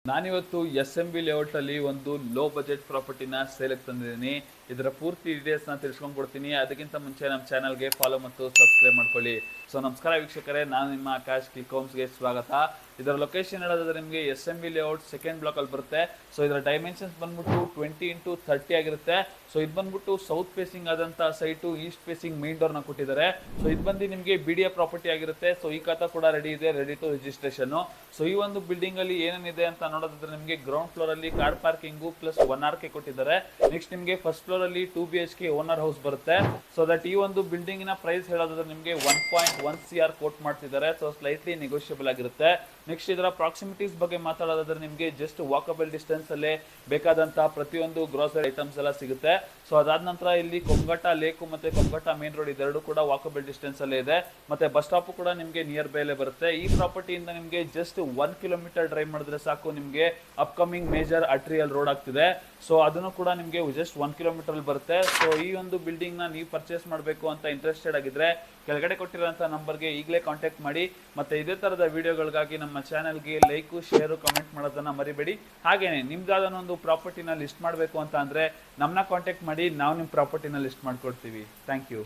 ನಾನಿವತ್ತು SMB layout ಅಲ್ಲಿ ಒಂದು ಲೋ ಬಜೆಟ್ ಪ್ರಾಪರ್ಟಿನ ಸೇಲ್ಗೆ ತಂದಿದ್ದೀನಿ. ಇದರ ಪೂರ್ತಿ ಡೀಟೇಲ್ಸ್ನ ತಿಳಿಸ್ಕೊಂಡ್ಬಿಡ್ತೀನಿ. ಅದಕ್ಕಿಂತ ಮುಂಚೆ ನಮ್ಮ ಚಾನಲ್ಗೆ ಫಾಲೋ ಮತ್ತು ಸಬ್ಸ್ಕ್ರೈಬ್ ಮಾಡ್ಕೊಳ್ಳಿ. ಸೊ ನಮಸ್ಕಾರ ವೀಕ್ಷಕರೇ, ನಾನು ನಿಮ್ಮ ಆಕಾಶ್ ಕ್ಲಿಕ್ ಹೋಮ್ಸ್ಗೆ ಸ್ವಾಗತ. ಇದರ ಲೊಕೇಶನ್ ಹೇಳೋದಾದ್ರೆ ನಿಮಗೆ SMB ಲೇಔಟ್ ಸೆಕೆಂಡ್ ಬ್ಲಾಕ್ ಅಲ್ಲಿ ಬರುತ್ತೆ. ಸೊ ಇದರ ಡೈಮೆನ್ಷನ್ಸ್ ಬಂದ್ಬಿಟ್ಟು 20x30 ಆಗಿರುತ್ತೆ. ಸೊ ಇದು ಬಂದ್ಬಿಟ್ಟು ಸೌತ್ ಫೇಸಿಂಗ್ ಆದಂತ ಸೈಟು, ಈಸ್ಟ್ ಫೇಸಿಂಗ್ ಮೇನ್ ಡೋರ್ನ ಕೊಟ್ಟಿದ್ದಾರೆ. ಸೊ ಇದು ಬಂದು ನಿಮಗೆ BDA ಪ್ರಾಪರ್ಟಿ ಆಗಿರುತ್ತೆ. ಸೊ ಈ ಖಾತಾ ಕೂಡ ರೆಡಿ ಇದೆ, ರೆಡಿ ಟು ರಿಜಿಸ್ಟ್ರೇಷನ್. ಸೊ ಈ ಒಂದು ಬಿಲ್ಡಿಂಗ್ ಅಲ್ಲಿ ಏನೇನಿದೆ ಅಂತ ನೋಡೋದಾದ್ರೆ ನಿಮಗೆ ಗ್ರೌಂಡ್ ಫ್ಲೋರ್ ಅಲ್ಲಿ ಕಾರ್ ಪಾರ್ಕಿಂಗು ಪ್ಲಸ್ 1RK ಕೊಟ್ಟಿದ್ದಾರೆ. ನೆಕ್ಸ್ಟ್ ನಿಮಗೆ ಫಸ್ಟ್ ಫ್ಲೋರ್ ಅಲ್ಲಿ 2 BHK ಓನರ್ ಹೌಸ್ ಬರುತ್ತೆ. ಸೊ ದಟ್ ಈ ಒಂದು ಬಿಲ್ಡಿಂಗ್ ನ ಪ್ರೈಸ್ ಹೇಳೋದಾದ್ರೆ ನಿಮಗೆ 1.1 CR ಕೋಟ್ ಮಾಡ್ತಿದ್ದಾರೆ. ಸೊ ಸ್ಲೈಟ್ಲಿ ನೆಗೋಷಿಯಬಲ್ ಆಗಿರುತ್ತೆ. ನೆಕ್ಸ್ಟ್ ಇದರ ಪ್ರಾಕ್ಸಿಮಿಟೀಸ್ ಬಗ್ಗೆ ಮಾತಾಡೋದಾದ್ರೆ ನಿಮಗೆ ಜಸ್ಟ್ ವಾಕಬಲ್ ಡಿಸ್ಟೆನ್ಸ್ ಅಲ್ಲೇ ಬೇಕಾದಂತಹ ಪ್ರತಿಯೊಂದು ಗ್ರೋಸರಿ ಐಟಮ್ಸ್ ಎಲ್ಲ ಸಿಗುತ್ತೆ. ಸೊ ಅದಾದ ನಂತರ ಇಲ್ಲಿ ಕೊಂಗಟ ಲೇಕು ಮತ್ತೆ ಕೊಂಗಟ ಮೇನ್ ರೋಡ್ ಇದೆರಡು ಕೂಡ ವಾಕಬಲ್ ಡಿಸ್ಟೆನ್ಸ್ ಅಲ್ಲೇ ಇದೆ. ಮತ್ತೆ ಬಸ್ ಸ್ಟಾಪ್ ಕೂಡ ನಿಮಗೆ ನಿಯರ್ ಬೈ ಬರುತ್ತೆ. ಈ ಪ್ರಾಪರ್ಟಿಯಿಂದ ನಿಮಗೆ ಜಸ್ಟ್ 1 ಕಿಲೋಮೀಟರ್ ಡ್ರೈವ್ ಮಾಡಿದ್ರೆ ಸಾಕು ನಿಮಗೆ ಅಪ್ಕಮಿಂಗ್ ಮೇಜರ್ ಅಟ್ರಿಯಲ್ ರೋಡ್ ಆಗ್ತಿದೆ. ಸೊ ಅದನ್ನು ಕೂಡ ನಿಮಗೆ ಜಸ್ಟ್ 1 ಕಿಲೋಮೀಟರ್ ಅಲ್ಲಿ ಬರುತ್ತೆ. ಸೊ ಈ ಒಂದು ಬಿಲ್ಡಿಂಗ್ ನ ನೀವು ಪರ್ಚೇಸ್ ಮಾಡಬೇಕು ಅಂತ ಇಂಟ್ರೆಸ್ಟೆಡ್ ಆಗಿದ್ರೆ ಕೆಳಗಡೆ ಕೊಟ್ಟಿರೋಂಥ ನಂಬರ್ಗೆ ಈಗಲೇ ಕಾಂಟ್ಯಾಕ್ಟ್ ಮಾಡಿ. ಮತ್ತೆ ಇದೇ ತರದ ವಿಡಿಯೋಗಳಿಗಾಗಿ ನಮ್ಮ ಚಾನಲ್ಗೆ ಲೈಕು, ಶೇರು, ಕಮೆಂಟ್ ಮಾಡೋದನ್ನ ಮರಿಬೇಡಿ. ಹಾಗೇನೆ ನಿಮ್ದಾದನ್ನ ಒಂದು ಪ್ರಾಪರ್ಟಿನ ಲಿಸ್ಟ್ ಮಾಡಬೇಕು ಅಂತ ಅಂದ್ರೆ ನಮ್ಮನ್ನ ಕಾಂಟ್ಯಾಕ್ಟ್ ಮಾಡಿ, ನಾವು ನಿಮ್ಮ ಪ್ರಾಪರ್ಟಿನ ಲಿಸ್ಟ್ ಮಾಡ್ಕೊಡ್ತೀವಿ. Thank you.